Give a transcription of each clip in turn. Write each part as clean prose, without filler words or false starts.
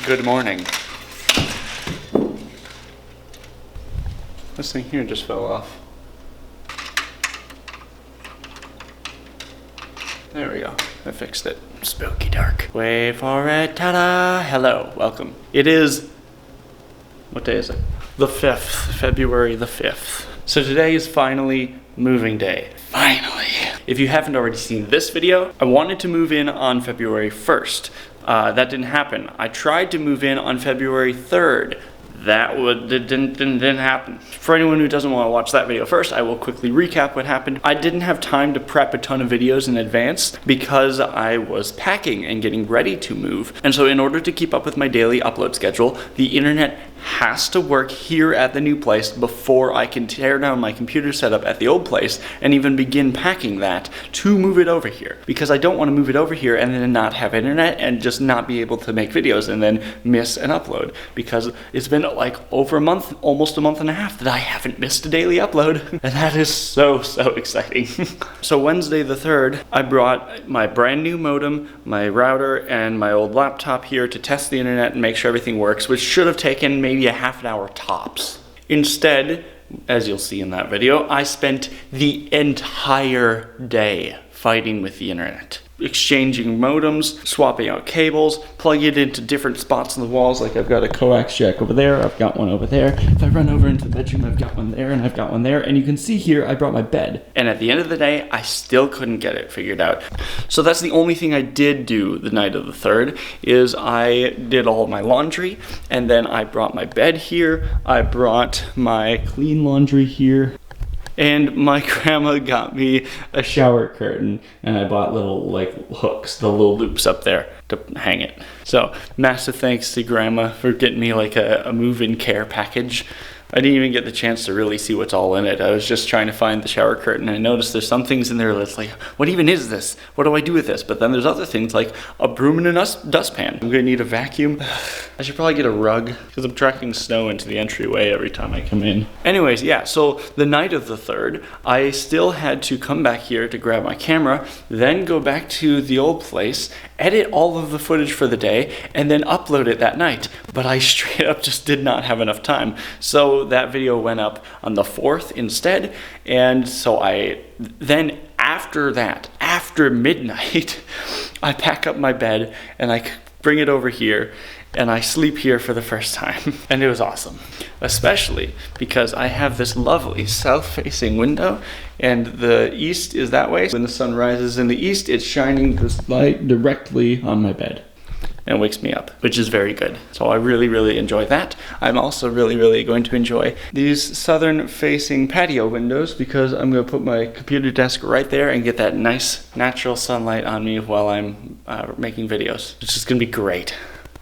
Good morning. This thing here just fell off. There we go. I fixed it. Spooky dark. Wait for it. Ta-da! Hello. Welcome. It is... What day is it? The 5th. February the 5th. So today is finally moving day. Finally. If you haven't already seen this video, I wanted to move in on February 1st. That didn't happen. I tried to move in on February 3rd. That didn't happen. For anyone who doesn't want to watch that video first, I will quickly recap what happened. I didn't have time to prep a ton of videos in advance because I was packing and getting ready to move. And so in order to keep up with my daily upload schedule, the internet has to work here at the new place before I can tear down my computer setup at the old place and even begin packing that to move it over here. Because I don't want to move it over here and then not have internet and just not be able to make videos and then miss an upload. Because it's been like over a month, almost a month and a half that I haven't missed a daily upload. And that is so exciting. So Wednesday the 3rd, I brought my brand new modem, my router, and my old laptop here to test the internet and make sure everything works, which should have taken maybe a half an hour tops. Instead, as you'll see in that video, I spent the entire day fighting with the internet. Exchanging modems, swapping out cables, plugging it into different spots on the walls. Like I've got a coax jack over there, I've got one over there. If I run over into the bedroom, I've got one there and I've got one there. And you can see here, I brought my bed. And at the end of the day, I still couldn't get it figured out. So that's the only thing I did do the night of the 3rd, is I did all my laundry, and then I brought my bed here, I brought my clean laundry here, and my grandma got me a shower curtain, and I bought little like hooks, the little loops up there to hang it. So massive thanks to grandma for getting me like a move-in care package. I didn't even get the chance to really see what's all in it. I was just trying to find the shower curtain. I noticed there's some things in there that's like, what even is this? What do I do with this? But then there's other things like a broom and a dustpan. I'm gonna need a vacuum. I should probably get a rug because I'm tracking snow into the entryway every time I come in. Anyways, yeah, so the night of the 3rd, I still had to come back here to grab my camera, then go back to the old place, edit all of the footage for the day, and then upload it that night. But I straight up just did not have enough time. So that video went up on the 4th instead. And so then after that, after midnight, I pack up my bed and I bring it over here and I sleep here for the first time. And it was awesome, especially because I have this lovely south-facing window and the east is that way. When the sun rises in the east, it's shining this light directly on my bed and wakes me up, which is very good. So I really enjoy that. I'm also really going to enjoy these southern-facing patio windows because I'm gonna put my computer desk right there and get that nice natural sunlight on me while I'm making videos, which is gonna be great.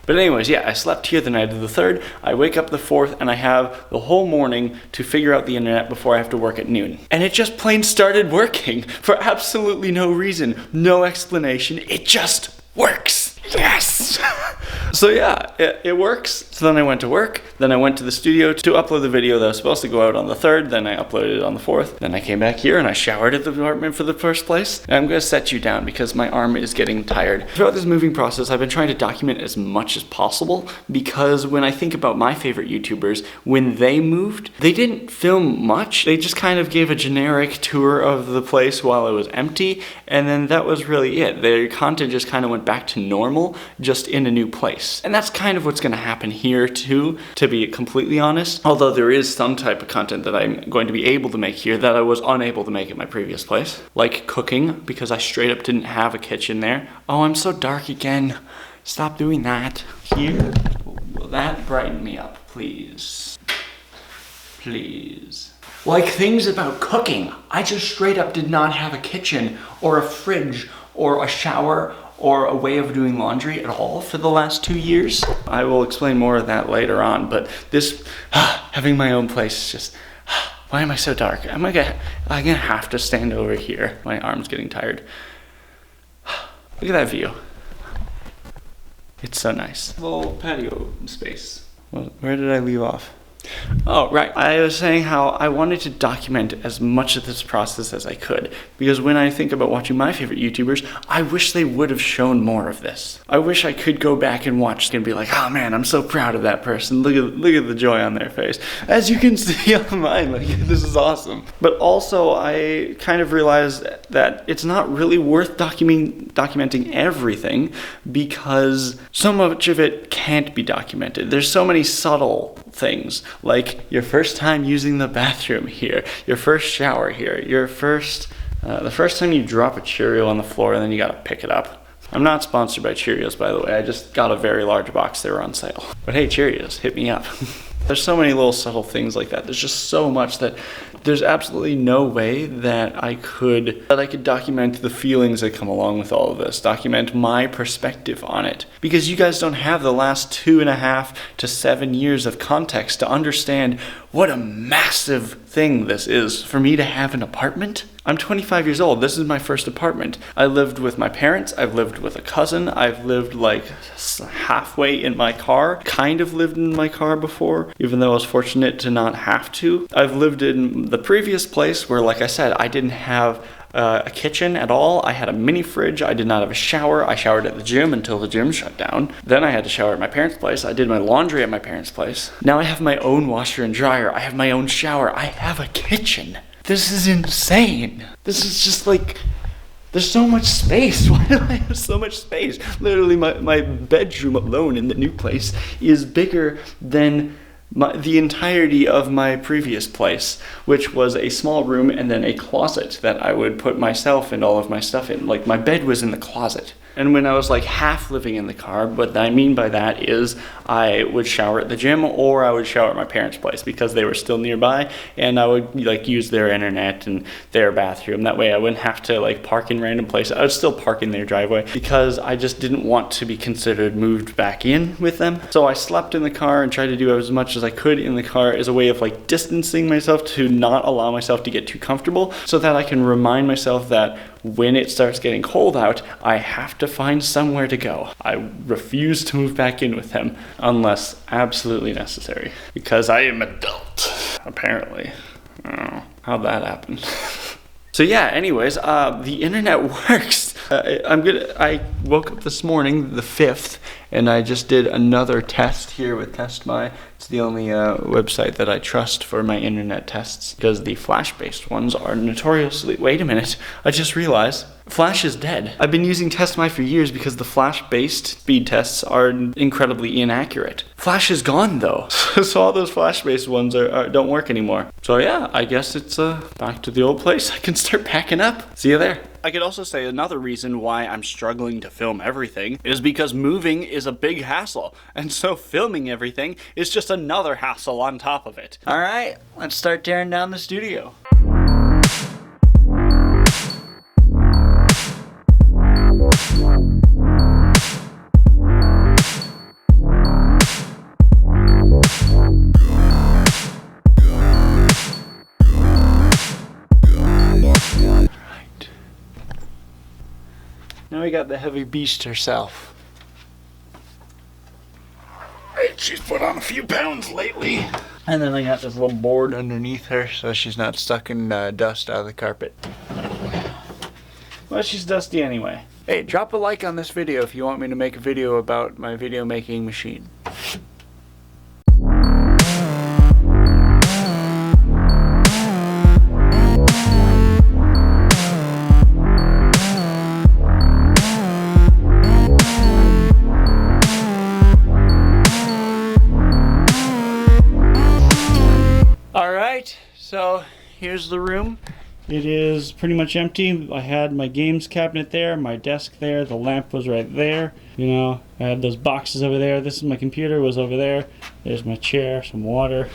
But anyways, yeah, I slept here the night of the 3rd, I wake up the 4th, and I have the whole morning to figure out the internet before I have to work at noon. And it just plain started working for absolutely no reason, no explanation, it just works. Yes! So yeah, it works. So then I went to work, then I went to the studio to upload the video that was supposed to go out on the 3rd, then I uploaded it on the 4th, then I came back here and I showered at the apartment for the first place. And I'm gonna set you down because my arm is getting tired. Throughout this moving process, I've been trying to document as much as possible because when I think about my favorite YouTubers, when they moved, they didn't film much. They just kind of gave a generic tour of the place while it was empty, and then that was really it. Their content just kind of went back to normal, just in a new place. And that's kind of what's gonna happen here too, to be completely honest. Although there is some type of content that I'm going to be able to make here that I was unable to make at my previous place. Like cooking, because I straight up didn't have a kitchen there. Oh, I'm so dark again. Stop doing that. Here, will that brighten me up, please? Please. Like things about cooking. I just straight up did not have a kitchen or a fridge or a shower or a way of doing laundry at all for the last 2 years. I will explain more of that later on, but this, having my own place is just, why am I so dark? I'm gonna have to stand over here. My arm's getting tired. Look at that view. It's so nice. Little patio space. Where did I leave off? Oh, right. I was saying how I wanted to document as much of this process as I could, because when I think about watching my favorite YouTubers, I wish they would have shown more of this. I wish I could go back and watch and be like, oh man, I'm so proud of that person. Look at the joy on their face. As you can see on mine, like, this is awesome. But also, I kind of realized that it's not really worth documenting everything, because so much of it can't be documented. There's so many subtle things, like your first time using the bathroom here, your first shower here, your the first time you drop a Cheerio on the floor and then you gotta pick it up. I'm not sponsored by Cheerios, by the way. I just got a very large box. They were on sale. But hey, Cheerios, hit me up. There's so many little subtle things like that. There's just so much that there's absolutely no way that I could document the feelings that come along with all of this, document my perspective on it. Because you guys don't have the last 2.5 to 7 years of context to understand what a massive thing this is for me to have an apartment. I'm 25 years old. This is my first apartment. I lived with my parents. I've lived with a cousin. I've lived like halfway in my car. Kind of lived in my car before, even though I was fortunate to not have to. I've lived in the previous place where, like I said, I didn't have a kitchen at all. I had a mini fridge. I did not have a shower. I showered at the gym until the gym shut down. Then I had to shower at my parents' place. I did my laundry at my parents' place. Now I have my own washer and dryer. I have my own shower. I have a kitchen. This is insane. This is just like, there's so much space. Why do I have so much space? Literally, my bedroom alone in the new place is bigger than the entirety of my previous place, which was a small room and then a closet that I would put myself and all of my stuff in. Like, my bed was in the closet. And when I was like half living in the car, what I mean by that is I would shower at the gym or I would shower at my parents' place because they were still nearby, and I would like use their internet and their bathroom. That way I wouldn't have to like park in random places. I would still park in their driveway because I just didn't want to be considered moved back in with them. So I slept in the car and tried to do as much as I could in the car as a way of like distancing myself to not allow myself to get too comfortable, so that I can remind myself that when it starts getting cold out, I have to find somewhere to go. I refuse to move back in with him unless absolutely necessary, because I am adult, apparently. I don't know how'd that happen. So yeah, anyways, the internet works. I woke up this morning, the 5th, and I just did another test here with TestMy. It's the only website that I trust for my internet tests, because the Flash-based ones are notoriously... Wait a minute, I just realized Flash is dead. I've been using TestMy for years because the Flash-based speed tests are incredibly inaccurate. Flash is gone though, so all those Flash-based ones don't work anymore. So yeah, I guess it's back to the old place. I can start packing up. See you there. I could also say another reason why I'm struggling to film everything is because moving is a big hassle, and so filming everything is just another hassle on top of it. All right, let's start tearing down the studio. Now we got the heavy beast herself. Right, she's put on a few pounds lately. And then I got this little board underneath her so she's not stuck in dust out of the carpet. Well, she's dusty anyway. Hey, drop a like on this video if you want me to make a video about my video making machine. So here's the room. It is pretty much empty. I had my games cabinet there, my desk there, the lamp was right there. You know, I had those boxes over there. This is my computer, was over there. There's my chair, some water.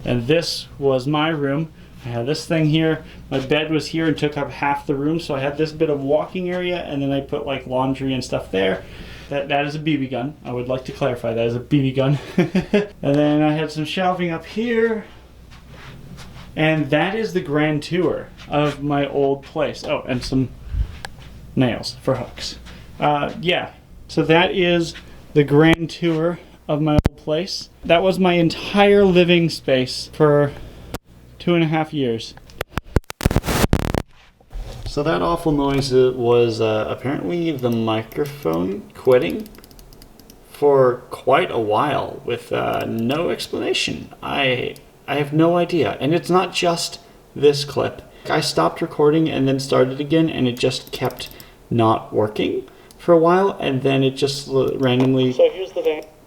And this was my room. I had this thing here. My bed was here and took up half the room, so I had this bit of walking area, and then I put like laundry and stuff there. That is a BB gun. I would like to clarify that is a BB gun. And then I had some shelving up here. And that is the grand tour of my old place. Oh, and some nails for hooks. Yeah, so that is the grand tour of my old place. That was my entire living space for 2.5 years. So that awful noise was apparently the microphone quitting for quite a while with no explanation. I have no idea. And it's not just this clip. I stopped recording and then started again, and it just kept not working for a while, and then it just randomly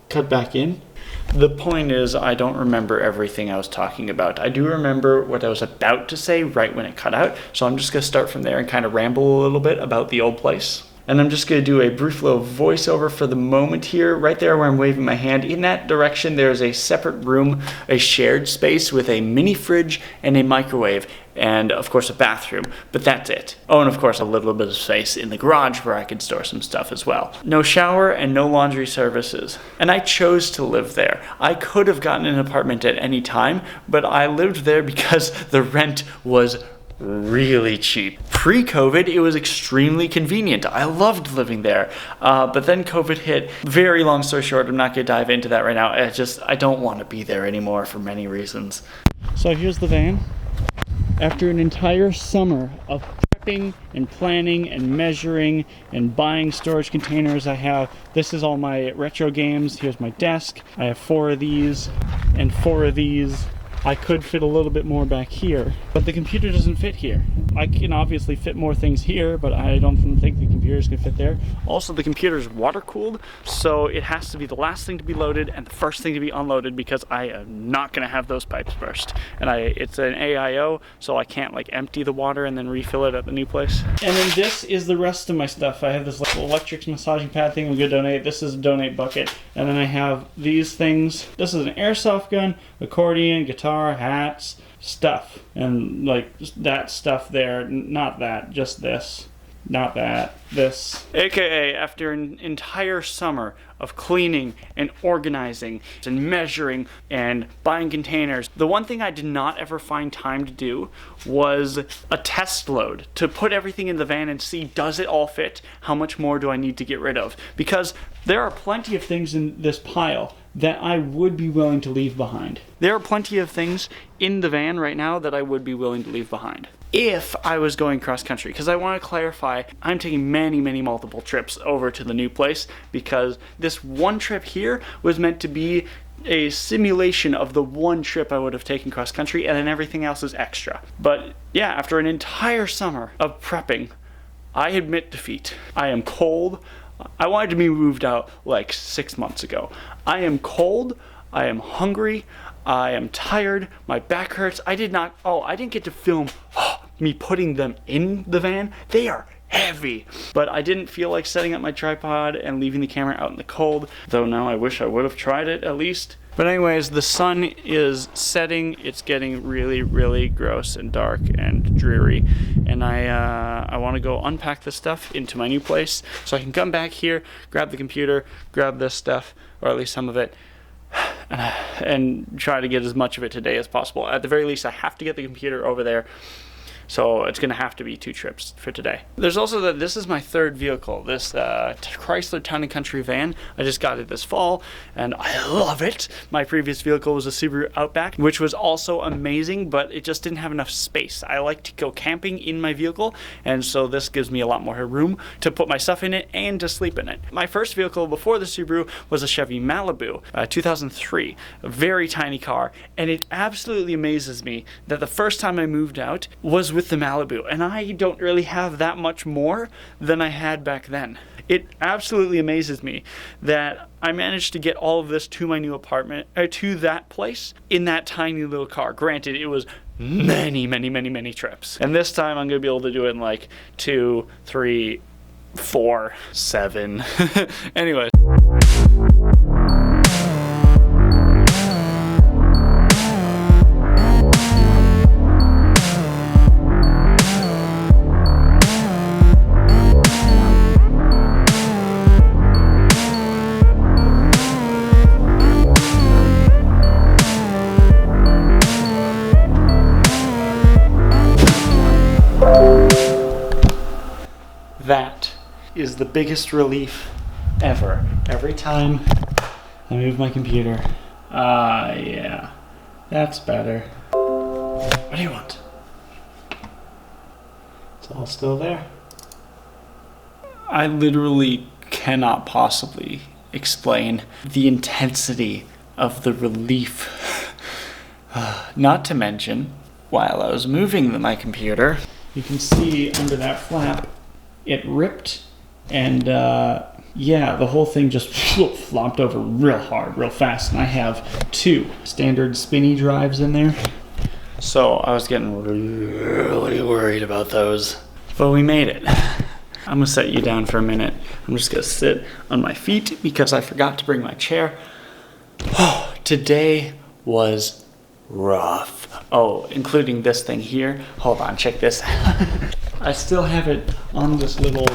cut back in. The point is, I don't remember everything I was talking about. I do remember what I was about to say right when it cut out, so I'm just going to start from there and kind of ramble a little bit about the old place. And I'm just going to do a brief little voiceover for the moment here. Right there where I'm waving my hand, in that direction there's a separate room, a shared space with a mini fridge and a microwave, and of course a bathroom, but that's it. Oh, and of course a little bit of space in the garage where I could store some stuff as well. No shower and no laundry services. And I chose to live there. I could have gotten an apartment at any time, but I lived there because the rent was really cheap. Pre-COVID, it was extremely convenient. I loved living there. But then COVID hit. Very long story short, I'm not going to dive into that right now. I don't want to be there anymore for many reasons. So here's the van. After an entire summer of prepping and planning and measuring and buying storage containers, this is all my retro games. Here's my desk. I have 4 of these and 4 of these. I could fit a little bit more back here, but the computer doesn't fit here. I can obviously fit more things here, but I don't think the computer's gonna fit there. Also, the computer's water cooled, so it has to be the last thing to be loaded and the first thing to be unloaded, because I am not gonna have those pipes burst. And it's an AIO, so I can't like empty the water and then refill it at the new place. And then this is the rest of my stuff. I have this like electric massaging pad thing I'm gonna donate. This is a donate bucket. And then I have these things. This is an airsoft gun, accordion, guitar, hats, stuff, and like that stuff there, not that, just this, not that, this. AKA, after an entire summer of cleaning and organizing and measuring and buying containers, the one thing I did not ever find time to do was a test load to put everything in the van and see, does it all fit? How much more do I need to get rid of? Because there are plenty of things in this pile that I would be willing to leave behind. There are plenty of things in the van right now that I would be willing to leave behind if I was going cross country, because I want to clarify, I'm taking many multiple trips over to the new place, because this one trip here was meant to be a simulation of the one trip I would have taken cross country, and then everything else is extra. But yeah, after an entire summer of prepping, I admit defeat. I am cold. I wanted to be moved out like 6 months ago. I am cold, I am hungry, I am tired, my back hurts. I didn't get to film me putting them in the van. They are heavy. But I didn't feel like setting up my tripod and leaving the camera out in the cold, though now I wish I would have tried it at least. But anyways, the sun is setting. It's getting really gross and dark and dreary. And I want to go unpack this stuff into my new place so I can come back here, grab the computer, grab this stuff, or at least some of it, and try to get as much of it today as possible. At the very least, I have to get the computer over there. So it's going to have to be 2 trips for today. There's also this is my 3rd vehicle, this Chrysler Town & Country van. I just got it this fall, and I love it. My previous vehicle was a Subaru Outback, which was also amazing, but it just didn't have enough space. I like to go camping in my vehicle, and so this gives me a lot more room to put my stuff in it and to sleep in it. My first vehicle before the Subaru was a Chevy Malibu, 2003, a very tiny car, and it absolutely amazes me that the first time I moved out was with the Malibu, and I don't really have that much more than I had back then. It absolutely amazes me that I managed to get all of this to my new apartment, to that place, in that tiny little car. Granted, it was many trips, and this time I'm gonna be able to do it in like 2, 3, 4, 7. Anyways. That is the biggest relief ever. Every time I moved my computer. Yeah. That's better. What do you want? It's all still there. I literally cannot possibly explain the intensity of the relief. Not to mention, while I was moving my computer, you can see under that flap, it ripped, and yeah, the whole thing just flopped over real hard, real fast, and I have 2 standard spinny drives in there. So I was getting really worried about those. But we made it. I'm gonna set you down for a minute. I'm just gonna sit on my feet because I forgot to bring my chair. Oh, today was rough. Oh, including this thing here. Hold on, check this. I still have it on this little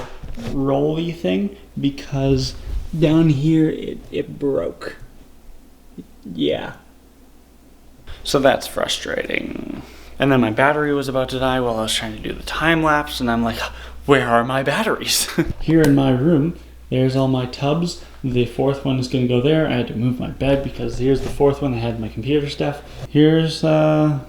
rolly thing because down here it broke. Yeah. So that's frustrating. And then my battery was about to die while I was trying to do the time lapse, and I'm like, where are my batteries? Here in my room, there's all my tubs. The 4th one is going to go there. I had to move my bed because here's the 4th one that had my computer stuff. Here's the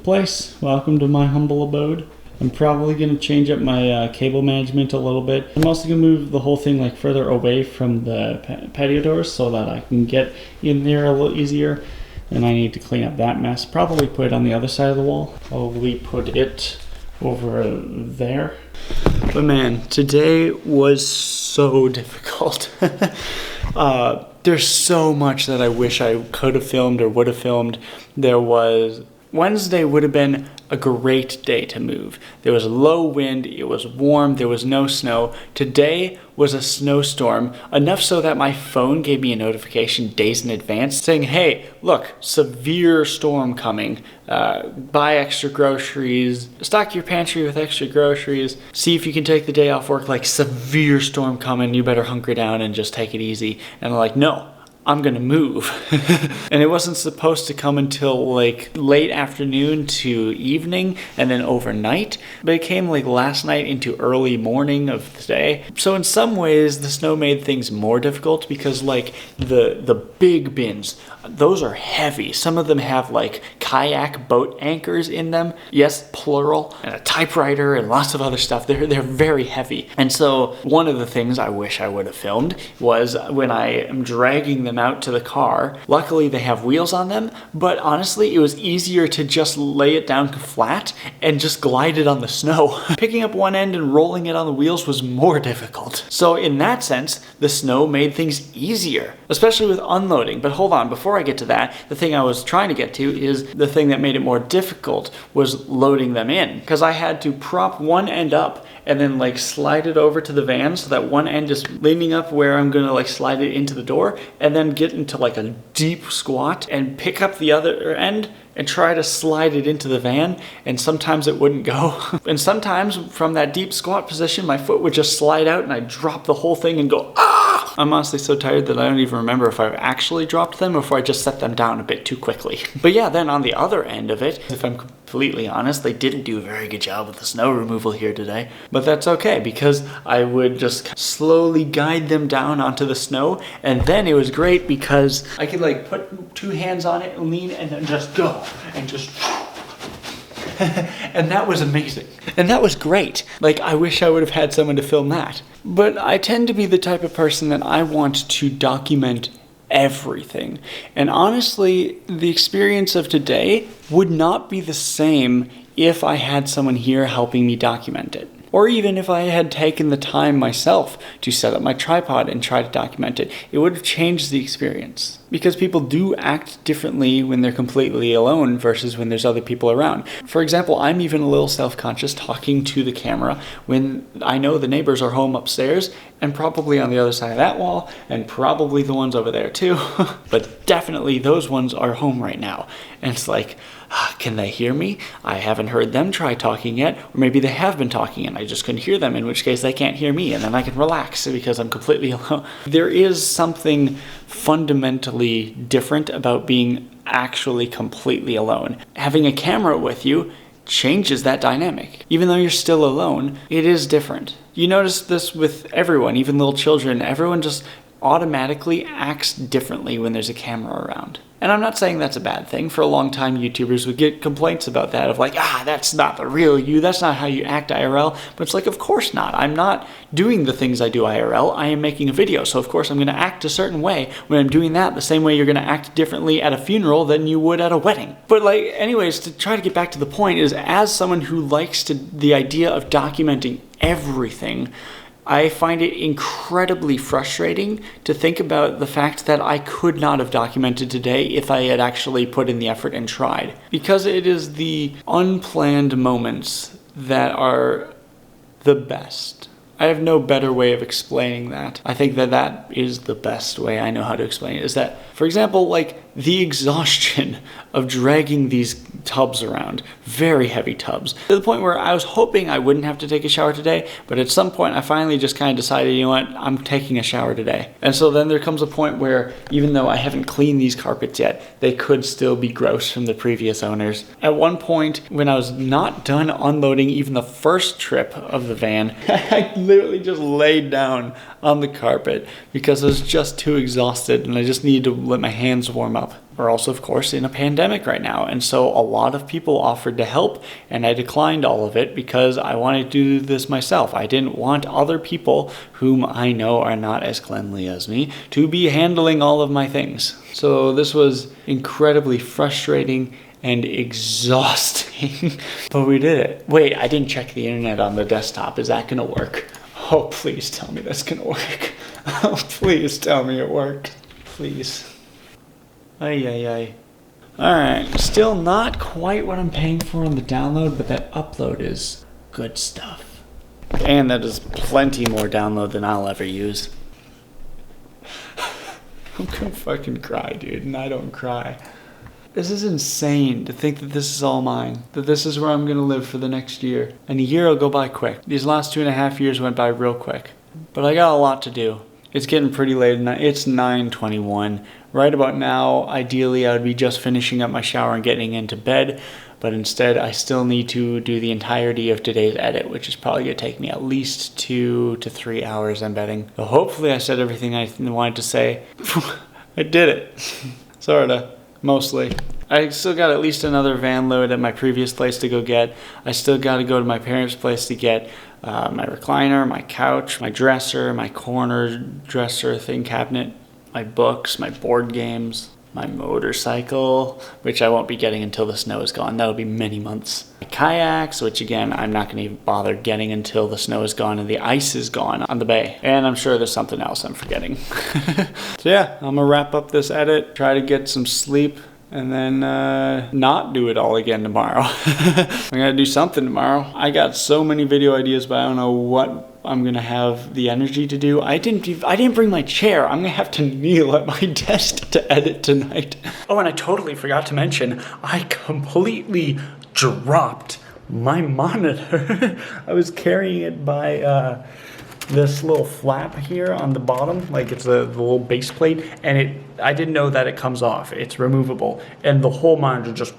place. Welcome to my humble abode. I'm probably going to change up my cable management a little bit. I'm also going to move the whole thing like further away from the patio doors so that I can get in there a little easier. And I need to clean up that mess. Probably put it on the other side of the wall. Probably put it over there. But man, today was so difficult. There's so much that I wish I could have filmed or would have filmed. Wednesday would have been a great day to move. There was low wind, it was warm, there was no snow. Today was a snowstorm, enough so that my phone gave me a notification days in advance saying, hey, look, severe storm coming. Buy extra groceries, stock your pantry with extra groceries, see if you can take the day off work, like severe storm coming, you better hunker down and just take it easy. And I'm like, no. I'm gonna move. And it wasn't supposed to come until like late afternoon to evening and then overnight, but it came like last night into early morning of the day. So in some ways the snow made things more difficult because like the big bins, those are heavy. Some of them have like kayak boat anchors in them. Yes, plural, and a typewriter and lots of other stuff. They're very heavy. And so one of the things I wish I would have filmed was when I am dragging them out to the car. Luckily they have wheels on them, but honestly it was easier to just lay it down flat and just glide it on the snow. Picking up one end and rolling it on the wheels was more difficult. So in that sense, the snow made things easier, especially with unloading. But hold on, before I get to that, the thing I was trying to get to is the thing that made it more difficult was loading them in, because I had to prop one end up and then like slide it over to the van so that one end is leaning up where I'm gonna like slide it into the door, and then get into like a deep squat and pick up the other end and try to slide it into the van, and sometimes it wouldn't go. And sometimes from that deep squat position, my foot would just slide out and I'd drop the whole thing and go, ah! I'm honestly so tired that I don't even remember if I actually dropped them or if I just set them down a bit too quickly. But yeah, then on the other end of it, if I'm completely honest, they didn't do a very good job with the snow removal here today. But that's okay, because I would just slowly guide them down onto the snow, and then it was great because I could like put 2 hands on it and lean and then just go and just and that was amazing. And that was great. Like, I wish I would have had someone to film that. But I tend to be the type of person that I want to document everything. And honestly, the experience of today would not be the same if I had someone here helping me document it. Or even if I had taken the time myself to set up my tripod and try to document it, it would have changed the experience. Because people do act differently when they're completely alone versus when there's other people around. For example, I'm even a little self-conscious talking to the camera when I know the neighbors are home upstairs and probably on the other side of that wall and probably the ones over there too. But definitely those ones are home right now. And it's like, can they hear me? I haven't heard them try talking yet, or maybe they have been talking and I just couldn't hear them, in which case they can't hear me, and then I can relax because I'm completely alone. There is something fundamentally different about being actually completely alone. Having a camera with you changes that dynamic. Even though you're still alone, it is different. You notice this with everyone, even little children. Everyone just automatically acts differently when there's a camera around. And I'm not saying that's a bad thing. For a long time, YouTubers would get complaints about that of like, that's not the real you, that's not how you act IRL. But it's like, of course not. I'm not doing the things I do IRL. I am making a video. So of course I'm going to act a certain way when I'm doing that, the same way you're going to act differently at a funeral than you would at a wedding. But like, anyways, to try to get back to the point is, as someone who likes the idea of documenting everything, I find it incredibly frustrating to think about the fact that I could not have documented today if I had actually put in the effort and tried. Because it is the unplanned moments that are the best. I have no better way of explaining that. I think that is the best way I know how to explain it. Is that, for example, like the exhaustion of dragging these tubs around, very heavy tubs, to the point where I was hoping I wouldn't have to take a shower today, but at some point I finally just kind of decided, you know what, I'm taking a shower today. And so then there comes a point where, even though I haven't cleaned these carpets yet, they could still be gross from the previous owners. At one point, when I was not done unloading even the first trip of the van, I literally just laid down on the carpet because I was just too exhausted and I just needed to let my hands warm up. We're also, of course, in a pandemic right now, and so a lot of people offered to help, and I declined all of it because I wanted to do this myself. I didn't want other people, whom I know are not as cleanly as me, to be handling all of my things. So this was incredibly frustrating and exhausting, but we did it. Wait, I didn't check the internet on the desktop. Is that gonna work? Oh, please tell me that's gonna work. Oh, please tell me it worked. Please. Ay. Alright, still not quite what I'm paying for on the download, but that upload is good stuff. And that is plenty more download than I'll ever use. I'm gonna fucking cry, dude, and I don't cry. This is insane to think that this is all mine, that this is where I'm gonna live for the next year. And a year will go by quick. These last 2.5 years went by real quick. But I got a lot to do. It's getting pretty late, and it's 9:21. Right about now, ideally, I would be just finishing up my shower and getting into bed, but instead, I still need to do the entirety of today's edit, which is probably going to take me at least 2 to 3 hours, I'm betting. So hopefully, I said everything I wanted to say. I did it. Sorta. Mostly. I still got at least another van load at my previous place to go get. I still got to go to my parents' place to get my recliner, my couch, my dresser, my corner dresser thing cabinet, my books, my board games, my motorcycle, which I won't be getting until the snow is gone. That'll be many months. My kayaks, which again, I'm not going to even bother getting until the snow is gone and the ice is gone on the bay. And I'm sure there's something else I'm forgetting. So yeah, I'm going to wrap up this edit, try to get some sleep, and then not do it all again tomorrow. I'm gonna do something tomorrow. I got so many video ideas, but I don't know what I'm gonna have the energy to do. I didn't bring my chair. I'm gonna have to kneel at my desk to edit tonight. Oh, and I totally forgot to mention, I completely dropped my monitor. I was carrying it by this little flap here on the bottom, like it's the little base plate, and I didn't know that it comes off. It's removable, and the whole monitor just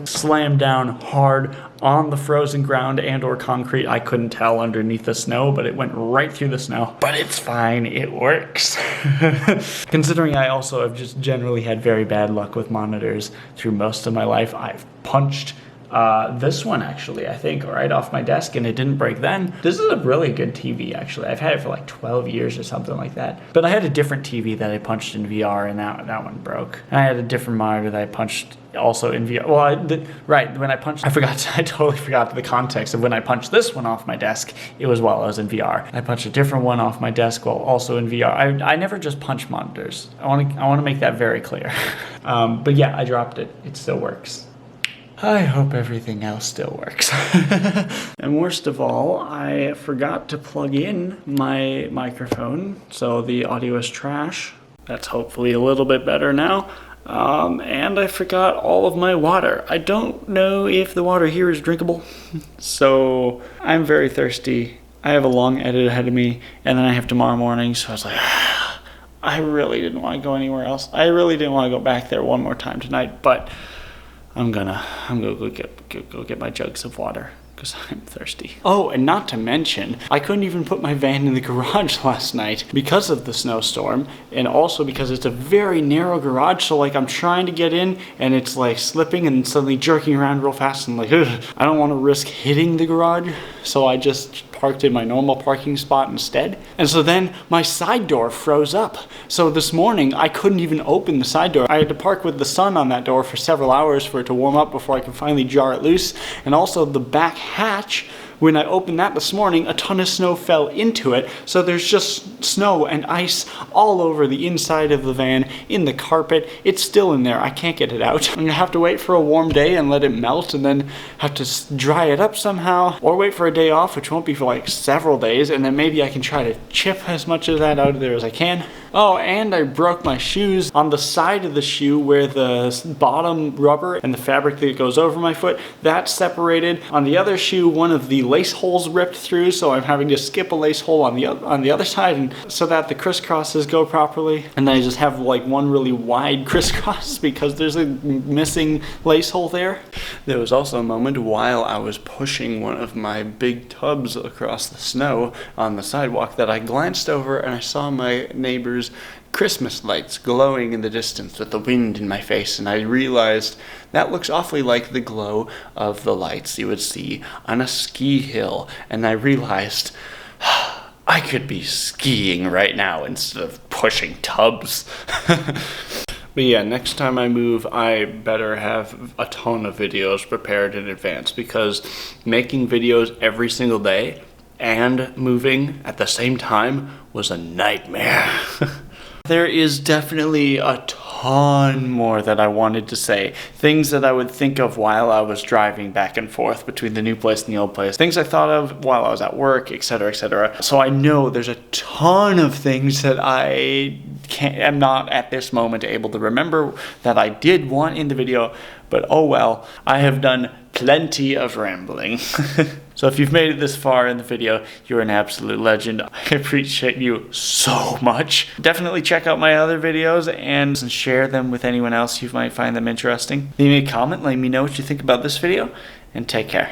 slammed down hard on the frozen ground and or concrete. I couldn't tell underneath the snow, but it went right through the snow. But it's fine, it works. Considering I also have just generally had very bad luck with monitors through most of my life, I've punched this one actually, I think, right off my desk, and it didn't break then. This is a really good TV actually. I've had it for like 12 years or something like that. But I had a different TV that I punched in VR, and that one broke. And I had a different monitor that I punched also in VR. Well, right, when I punched, I totally forgot the context of when I punched this one off my desk, it was while I was in VR. I punched a different one off my desk while also in VR. I never just punch monitors. I want to make that very clear. But yeah, I dropped it. It still works. I hope everything else still works. And worst of all, I forgot to plug in my microphone, so the audio is trash. That's hopefully a little bit better now. And I forgot all of my water. I don't know if the water here is drinkable, so I'm very thirsty. I have a long edit ahead of me, and then I have tomorrow morning, so I was like, I really didn't want to go anywhere else. I really didn't want to go back there one more time tonight, but I'm gonna go get my jugs of water. because I'm thirsty. Oh, and not to mention, I couldn't even put my van in the garage last night because of the snowstorm, and also because it's a very narrow garage, so like I'm trying to get in, and it's like slipping and suddenly jerking around real fast, and like, ugh, I don't want to risk hitting the garage, so I just parked in my normal parking spot instead. And so then my side door froze up. So this morning I couldn't even open the side door. I had to park with the sun on that door for several hours for it to warm up before I could finally jar it loose. And also the back hatch, when I opened that this morning, a ton of snow fell into it. So there's just snow and ice all over the inside of the van, in the carpet. It's still in there. I can't get it out. I'm gonna have to wait for a warm day and let it melt, and then have to dry it up somehow, or wait for a day off, which won't be for like several days, and then maybe I can try to chip as much of that out of there as I can. Oh, and I broke my shoes. On the side of the shoe where the bottom rubber and the fabric that goes over my foot, that's separated. On the other shoe, one of the lace holes ripped through, so I'm having to skip a lace hole on the other side, and so that the crisscrosses go properly. And then I just have like one really wide crisscross because there's a missing lace hole there. There was also a moment while I was pushing one of my big tubs across the snow on the sidewalk that I glanced over and I saw my neighbor's Christmas lights glowing in the distance with the wind in my face, and I realized that looks awfully like the glow of the lights you would see on a ski hill, and I realized I could be skiing right now instead of pushing tubs. But yeah, next time I move, I better have a ton of videos prepared in advance, because making videos every single day and moving at the same time was a nightmare. There is definitely a ton more that I wanted to say. Things that I would think of while I was driving back and forth between the new place and the old place. Things I thought of while I was at work, etc., etc. So I know there's a ton of things that I am not at this moment able to remember that I did want in the video, but oh well, I have done plenty of rambling. So if you've made it this far in the video, you're an absolute legend. I appreciate you so much. Definitely check out my other videos and share them with anyone else who might find them interesting. Leave me a comment, let me know what you think about this video, and take care.